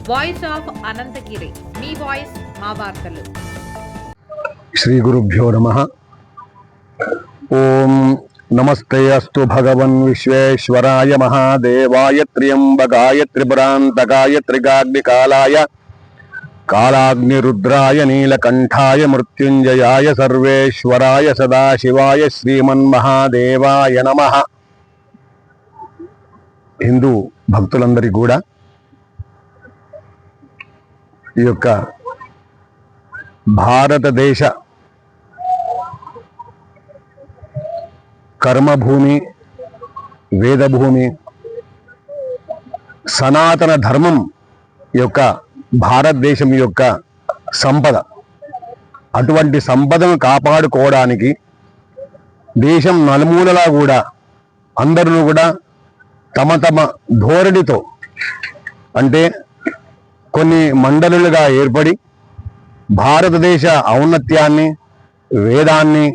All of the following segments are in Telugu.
వాయిస్ ఆఫ్ అనంతగిరి, మీ వాయిస్ మా వార్తలు. శ్రీ గురుభ్యో నమః. ఓం నమస్తే అస్తు భగవన్ విశ్వేశ్వరాయ మహాదేవాయ త్ర్యంబకాయ త్రిపురాంతకాయ త్రికాగ్నికాలాయ కాలాగ్నిరుద్రాయ నీలకంఠాయ మృత్యుంజయాయ సర్వేశ్వరాయ సదాశివాయ శ్రీమన్మహాదేవాయ నమః. హిందూ భక్తులందరికీ కూడా ఈ యొక్క భారతదేశ కర్మభూమి, వేదభూమి, సనాతన ధర్మం యొక్క భారతదేశం యొక్క సంపద. అటువంటి సంపదను కాపాడుకోవడానికి దేశం నలుమూలలా కూడా అందరూ కూడా తమ తమ ధోరణితో, అంటే కొన్ని మండలులుగా ఏర్పడి భారతదేశ ఔన్నత్యాన్ని, వేదాన్ని,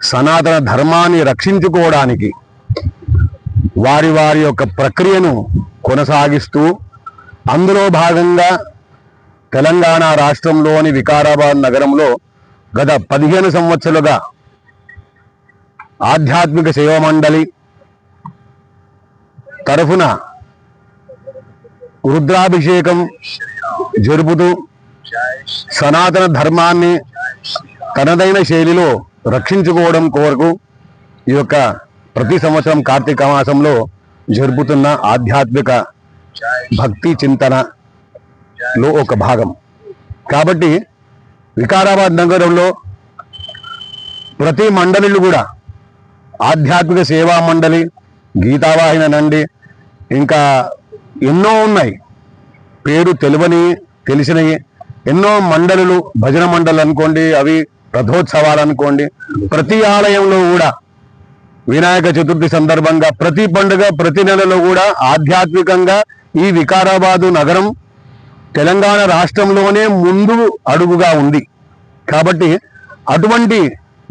సనాతన ధర్మాన్ని రక్షించుకోవడానికి వారి వారి యొక్క ప్రక్రియను కొనసాగిస్తూ, అందులో భాగంగా తెలంగాణ రాష్ట్రంలోని వికారాబాద్ నగరంలో గత 15 సంవత్సరాలుగా ఆధ్యాత్మిక సేవా మండలి తరఫున రుద్రాభిషేకం జరుపుతూ సనాతన ధర్మాన్ని తనదైన శైలిలో రక్షించుకోవడం కొరకు ఈ యొక్క ప్రతి సంవత్సరం కార్తీక మాసంలో జరుపుతున్న ఆధ్యాత్మిక భక్తి చింతనలో ఒక భాగం. కాబట్టి వికారాబాద్ నగరంలో ప్రతి మండలిలు కూడా ఆధ్యాత్మిక సేవా మండలి, గీతావాహిన నండి, ఇంకా ఎన్నో ఉన్నాయి, పేరు తెలిసినవి ఎన్నో మండలులు, భజన మండలు అనుకోండి, అవి రథోత్సవాలు అనుకోండి. ప్రతి ఆలయంలో కూడా వినాయక చతుర్థి సందర్భంగా ప్రతి పండుగ, ప్రతి నెలలో కూడా ఆధ్యాత్మికంగా ఈ వికారాబాదు నగరం తెలంగాణ రాష్ట్రంలోనే ముందు అడుగుగా ఉంది. కాబట్టి అటువంటి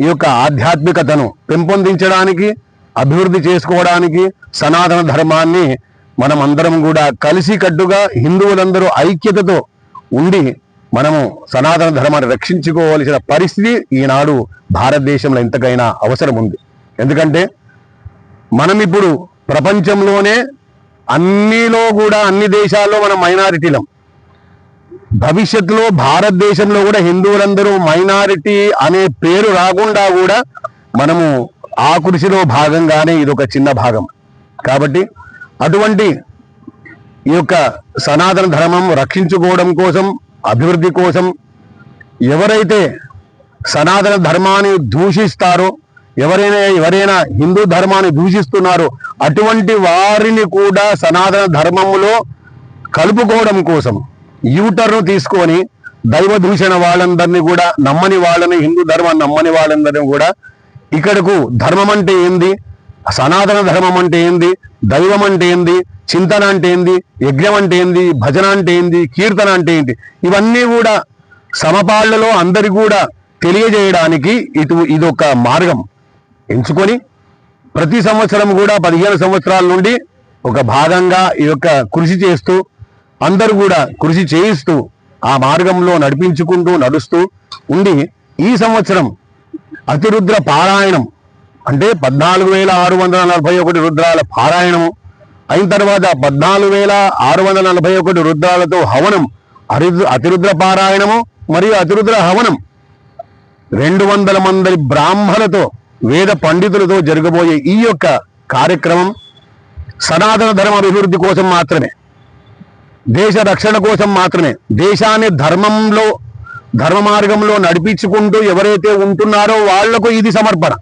ఈ యొక్క ఆధ్యాత్మికతను పెంపొందించడానికి, అభివృద్ధి చేసుకోవడానికి సనాతన ధర్మాన్ని మనం అందరం కూడా కలిసికట్టుగా హిందువులందరూ ఐక్యతతో ఉండి మనము సనాతన ధర్మాన్ని రక్షించుకోవాల్సిన పరిస్థితి ఈనాడు భారతదేశంలో ఎంతకైనా అవసరం ఉంది. ఎందుకంటే మనం ఇప్పుడు ప్రపంచంలోనే అన్నిలో కూడా అన్ని దేశాల్లో మనం మైనారిటీలం. భవిష్యత్తులో భారతదేశంలో కూడా హిందువులందరూ మైనారిటీ అనే పేరు రాకుండా కూడా మనము ఆ కృషిలో భాగంగానే ఇదొక చిన్న భాగం. కాబట్టి అటువంటి ఈ యొక్క సనాతన ధర్మం రక్షించుకోవడం కోసం, అభివృద్ధి కోసం ఎవరైతే సనాతన ధర్మాన్ని దూషిస్తారో, ఎవరైనా హిందూ ధర్మాన్ని దూషిస్తున్నారో అటువంటి వారిని కూడా సనాతన ధర్మములో కలుపుకోవడం కోసం యూటర్ను తీసుకొని దైవ దూషణ వాళ్ళందరినీ కూడా, నమ్మని వాళ్ళని, హిందూ ధర్మాన్ని నమ్మని వాళ్ళందరినీ కూడా ఇక్కడకు ధర్మం అంటే ఏంది, సనాతన ధర్మం అంటే ఏంది, దైవం అంటే ఏంది, చింతన అంటే ఏంది, యజ్ఞం అంటే ఏంది, భజన అంటే ఏంది, కీర్తన అంటే ఏంటి, ఇవన్నీ కూడా సమపాళ్లలో అందరి కూడా తెలియజేయడానికి ఇదొక మార్గం ఎంచుకొని ప్రతి సంవత్సరం కూడా 15 సంవత్సరాల నుండి ఒక భాగంగా ఈ యొక్క కృషి చేస్తూ, అందరూ కూడా కృషి చేయిస్తూ ఆ మార్గంలో నడుస్తూ ఉండి ఈ సంవత్సరం అతిరుద్ర పారాయణం అంటే 14,641 రుద్రాల పారాయణము అయిన తర్వాత 14,641 రుద్రాలతో హవనం, అతిరుద్ర పారాయణము మరియు అతిరుద్ర హవనం 200 మంది బ్రాహ్మణులతో, వేద పండితులతో జరగబోయే ఈ యొక్క కార్యక్రమం సనాతన ధర్మ అభివృద్ధి కోసం మాత్రమే, దేశ రక్షణ కోసం మాత్రమే, దేశాన్ని ధర్మ మార్గంలో నడిపించుకుంటూ ఎవరైతే ఉంటున్నారో వాళ్లకు ఇది సమర్పణ.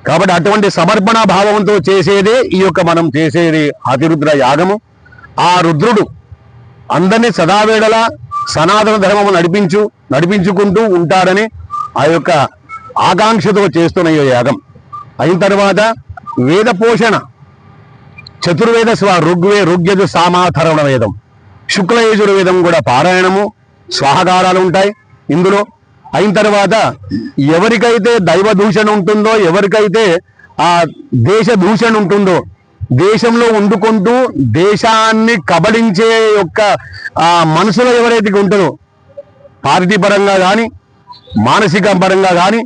కాబట్టి అటువంటి సమర్పణ భావంతో చేసేదే ఈ యొక్క మనం చేసేది అతిరుద్ర యాగము. ఆ రుద్రుడు అందరినీ సదావేళలా సనాతన ధర్మము నడిపించుకుంటూ ఉంటాడని ఆ యొక్క ఆకాంక్షతో చేస్తున్న ఈ యాగం అయిన తర్వాత వేద పోషణ, చతుర్వేద ఋగ్యజు సామాధరణ వేదం, శుక్లయజుర్వేదం కూడా పారాయణము, స్వాహకారాలు ఉంటాయి ఇందులో. అయిన తర్వాత ఎవరికైతే దైవ దూషణ ఉంటుందో, ఎవరికైతే ఆ దేశ దూషణ ఉంటుందో దేశంలో వండుకుంటూ దేశాన్ని కబళించే యొక్క మనసులో ఎవరైతే ఉంటారో పార్టీ పరంగా కానీ మానసిక పరంగా కానీ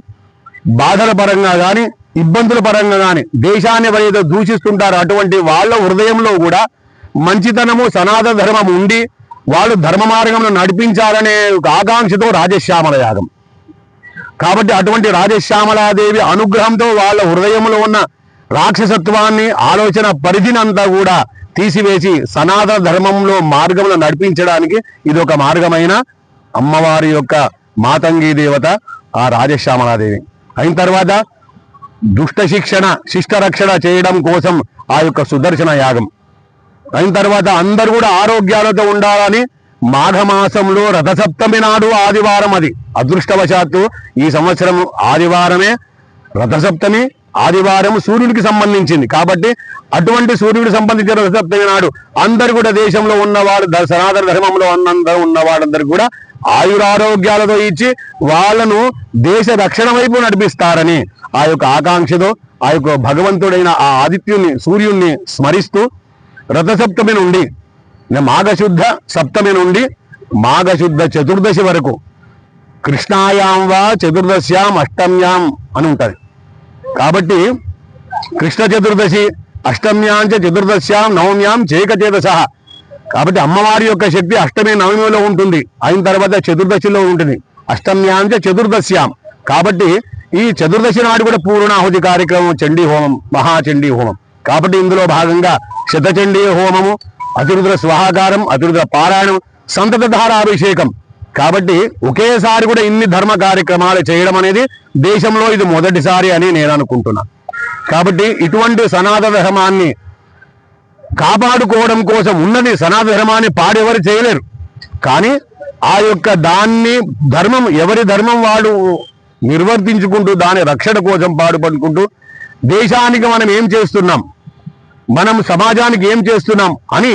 బాధల పరంగా కానీ ఇబ్బందుల పరంగా కానీ దేశాన్ని ఎవరైతే దూషిస్తుంటారో అటువంటి వాళ్ళ హృదయంలో కూడా మంచితనము సనాతన ధర్మం ఉండి వాళ్ళు ధర్మ మార్గంలో నడిపించాలనే ఆకాంక్షతో రాజశ్యామల యాగం. కాబట్టి అటువంటి రాజశ్యామలాదేవి అనుగ్రహంతో వాళ్ళ హృదయంలో ఉన్న రాక్షసత్వాన్ని ఆలోచన పరిధిని అంతా కూడా తీసివేసి సనాతన ధర్మంలో మార్గంలో నడిపించడానికి ఇది ఒక మార్గమైన అమ్మవారి యొక్క మాతంగి దేవత ఆ రాజశ్యామలాదేవి. అయిన తర్వాత దుష్ట శిక్షణ శిష్ట రక్షణ చేయడం కోసం ఆ యొక్క సుదర్శన యాగం. అయిన తర్వాత అందరూ కూడా ఆరోగ్యాలతో ఉండాలని మాఘమాసంలో రథసప్తమి నాడు ఆదివారం, అది అదృష్టవశాత్తు ఈ సంవత్సరం ఆదివారమే రథసప్తమి, ఆదివారం సూర్యుడికి సంబంధించింది కాబట్టి అటువంటి సూర్యుడికి సంబంధించిన రథసప్తమి నాడు అందరు కూడా దేశంలో ఉన్నవాడు సనాతన ధర్మంలో ఉన్న వాళ్ళందరూ కూడా ఆయురారోగ్యాలతో ఇచ్చి వాళ్ళను దేశ రక్షణ వైపు నడిపిస్తారని ఆ యొక్క ఆకాంక్షతో ఆ యొక్క భగవంతుడైన ఆ ఆదిత్యుని సూర్యుణ్ణి స్మరిస్తూ రథసప్తమి నుండి మాఘశుద్ధ సప్తమి నుండి మాఘశుద్ధ చతుర్దశి వరకు కృష్ణాయాం వా చతుర్దశ్యాం అష్టమ్యాం అని ఉంటుంది. కాబట్టి కృష్ణ చతుర్దశి అష్టమ్యాంచ చతుర్దశ్యాం నవమ్యాం చేకచేతస. కాబట్టి అమ్మవారి యొక్క శక్తి అష్టమి నవమిలో ఉంటుంది, అయిన తర్వాత చతుర్దశిలో ఉంటుంది, అష్టమ్యాంచ చతుర్దశ్యాం. కాబట్టి ఈ చతుర్దశి నాడు కూడా పూర్ణాహుతి కార్యక్రమం, చండీ హోమం, మహాచండీ హోమం. కాబట్టి ఇందులో భాగంగా శతచండీ హోమము, అతిరుద్ర స్వాహాకారం, అతిరుద్ర పారాయణం, సంతత ధారాభిషేకం. కాబట్టి ఒకేసారి కూడా ఇన్ని ధర్మ కార్యక్రమాలు చేయడం అనేది దేశంలో ఇది మొదటిసారి అని నేను అనుకుంటున్నా. కాబట్టి ఇటువంటి సనాతన ధర్మాన్ని కాపాడుకోవడం కోసం ఉన్నది సనాతన ధర్మాన్ని పాడెవరు చేయలేరు. కానీ ఆ యొక్క దాన్ని ధర్మం ఎవరి ధర్మం వాడు నిర్వర్తించుకుంటూ దాని రక్షణ కోసం పాటుపడుకుంటూ దేశానికి మనం ఏం చేస్తున్నాం, మనం సమాజానికి ఏం చేస్తున్నాం అని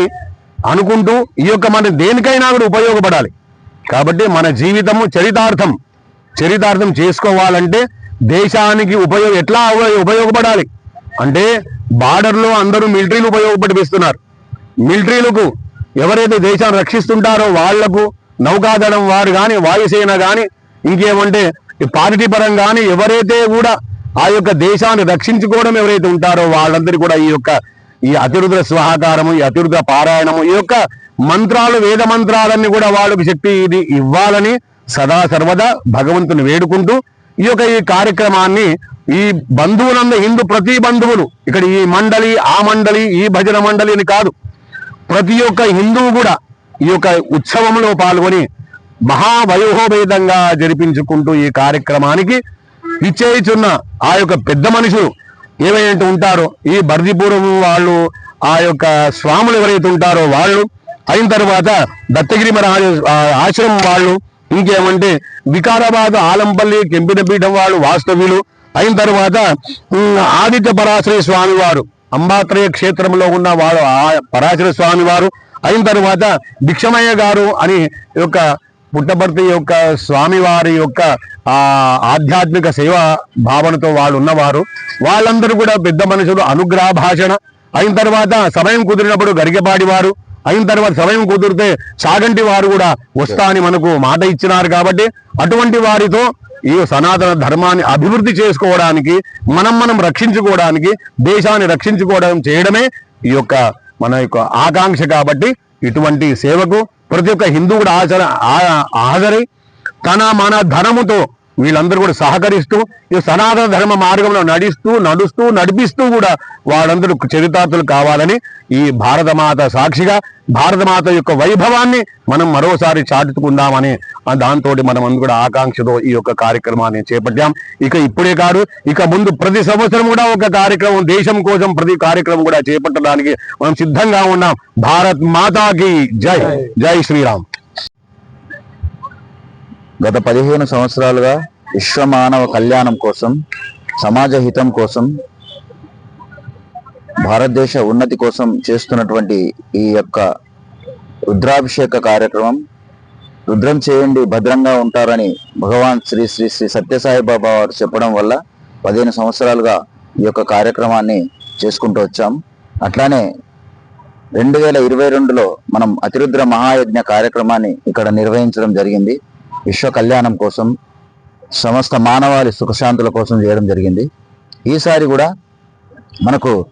అనుకుంటూ ఈ యొక్క మన దేనికైనా కూడా ఉపయోగపడాలి. కాబట్టి మన జీవితము చరితార్థం చేసుకోవాలంటే దేశానికి ఎట్లా ఉపయోగపడాలి అంటే బార్డర్లో అందరూ మిలిటరీలు ఉపయోగపడిపిస్తున్నారు. మిలిటరీలకు ఎవరైతే దేశాన్ని రక్షిస్తుంటారో వాళ్లకు నౌకాదళం వారు కానీ వాయుసేన కానీ ఇంకేమంటే పార్టీ పరంగా కానీ ఎవరైతే కూడా ఆ యొక్క దేశాన్ని రక్షించుకోవడం ఎవరైతే ఉంటారో వాళ్ళందరూ కూడా ఈ అతిరుద్ర స్వాహాకారము, ఈ అతిరుద్ర పారాయణము, ఈ యొక్క మంత్రాలు వేద మంత్రాలన్నీ కూడా వాళ్ళకి శక్తి ఇది ఇవ్వాలని సదా సర్వదా భగవంతుని వేడుకుంటూ ఈ కార్యక్రమాన్ని ఈ బంధువులందరూ హిందూ ప్రతి బంధువులు ఇక్కడ ఈ మండలి ఆ మండలి ఈ భజన మండలి అని కాదు, ప్రతి ఒక్క హిందువు కూడా ఈ యొక్క ఉత్సవంలో పాల్గొని మహావయోభేదంగా జరిపించుకుంటూ ఈ కార్యక్రమానికి ఇచ్చేయుచున్న ఆ యొక్క పెద్ద మనుషులు ఏవైతే ఉంటారో ఈ బర్దిపురం వాళ్ళు, ఆ యొక్క స్వాములు ఎవరైతే ఉంటారో వాళ్ళు, అయిన తర్వాత దత్తగిరి మహారాజ ఆశ్రమం వాళ్ళు, ఇంకేమంటే వికారాబాద్ ఆలంపల్లి కెంపినపీఠం వాళ్ళు వాస్తవ్యులు, అయిన తర్వాత ఆదిత్య పరాశర స్వామి వారు అంబాత్రయ క్షేత్రంలో ఉన్న వారు పరాశర స్వామి వారు, అయిన తర్వాత భిక్షమయ్య గారు అని యొక్క పుట్టపర్తి యొక్క స్వామివారి యొక్క ఆధ్యాత్మిక సేవా భావనతో వాళ్ళు ఉన్నవారు, వాళ్ళందరూ కూడా పెద్ద మనుషులు అనుగ్రహ భాషణ. అయిన తర్వాత సమయం కుదిరినప్పుడు గరిగపాడి వారు, అయిన తర్వాత సమయం కుదిరితే సాగంటి వారు కూడా వస్తా అని మనకు మాట ఇచ్చినారు. కాబట్టి అటువంటి వారితో ఈ సనాతన ధర్మాన్ని అభివృద్ధి చేసుకోవడానికి మనం రక్షించుకోవడానికి దేశాన్ని రక్షించుకోవడం చేయడమే ఈ యొక్క మన యొక్క ఆకాంక్ష. కాబట్టి ఇటువంటి సేవకు ప్రతి ఒక్క హిందూ కూడా హాజరై మన ధనముతో వీళ్ళందరూ కూడా సహకరిస్తూ ఈ సనాతన ధర్మ మార్గంలో నడిపిస్తూ కూడా వాళ్ళందరూ చరితార్థులు కావాలని ఈ భారతమాత సాక్షిగా భారతమాత యొక్క వైభవాన్ని మనం మరోసారి చాటుకుందామని దాంతో మనం అందరూ కూడా ఆకాంక్షతో ఈ యొక్క కార్యక్రమాన్ని చేపట్టాం. ఇప్పుడే కాదు, ఇక ముందు ప్రతి సంవత్సరం కూడా ఒక కార్యక్రమం దేశం కోసం ప్రతి కార్యక్రమం కూడా చేపట్టడానికి మనం సిద్ధంగా ఉన్నాం. భారత్ మాతాకి జై, జై శ్రీరామ్. గత 15 సంవత్సరాలుగా విశ్వమానవ కళ్యాణం కోసం, సమాజ హితం కోసం, భారతదేశ ఉన్నతి కోసం చేస్తున్నటువంటి ఈ యొక్క రుద్రాభిషేక కార్యక్రమం, రుద్రం చేయండి భద్రంగా ఉంటారని భగవాన్ శ్రీ శ్రీ శ్రీ సత్యసాయి బాబా వారు చెప్పడం వల్ల 15 సంవత్సరాలుగా ఈ యొక్క కార్యక్రమాన్ని చేసుకుంటూ వచ్చాం. అట్లానే 2022లో మనం అతిరుద్ర మహాయజ్ఞ కార్యక్రమాన్ని ఇక్కడ నిర్వహించడం జరిగింది. విశ్వ కళ్యాణం కోసం, సమస్త మానవాళి సుఖశాంతుల కోసం చేయడం జరిగింది. ఈసారి కూడా మనకు